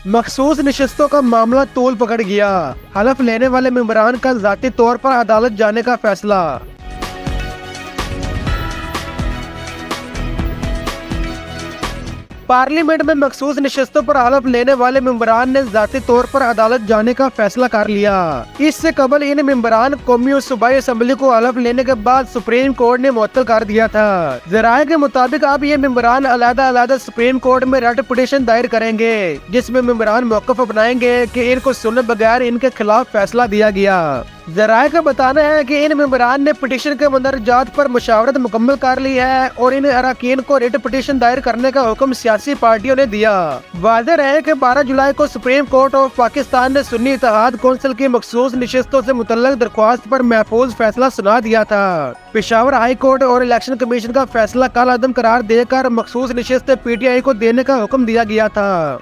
मखसूस नशस्तों का मामला तूल पकड़ गया। हलफ लेने वाले मेंबरान का ज़ाती तौर पर अदालत जाने का फैसला। पार्लियामेंट में मखसूस नशस्तों पर हलफ लेने वाले मेंबरान ने ज़ाती तौर पर अदालत जाने का फैसला कर लिया। इससे कबल इन मेंबरान कौमी और सूबाई असम्बली को हलफ लेने के बाद सुप्रीम कोर्ट ने मुअत्तल कर दिया था। जराये के मुताबिक अब ये मेंबरान अलग-अलग सुप्रीम कोर्ट में रेट पिटीशन दायर करेंगे, जिसमें मेंबरान मौक़िफ़ अपनाएंगे कि इनको सुने बगैर इनके खिलाफ फैसला दिया गया। जराये का बताना है कि इन मेंबरान ने पिटीशन के मंदरजात पर मुशावरत मुकम्मल कर ली है और इन अरकान को रिट पिटीशन दायर करने का हुक्म सियासी पार्टियों ने दिया। वाज़ेह रहे कि 12 जुलाई को सुप्रीम कोर्ट ऑफ पाकिस्तान ने सुन्नी इत्तेहाद कौंसिल की मखसूस नशिस्तों से मुतल्लिक दरख्वास्त पर महफूज फैसला सुना दिया था। पेशावर हाई कोर्ट और इलेक्शन कमीशन का फैसला कल अदम करार देकर मखसूस नशिस्त PTI को देने का हुक्म दिया गया था।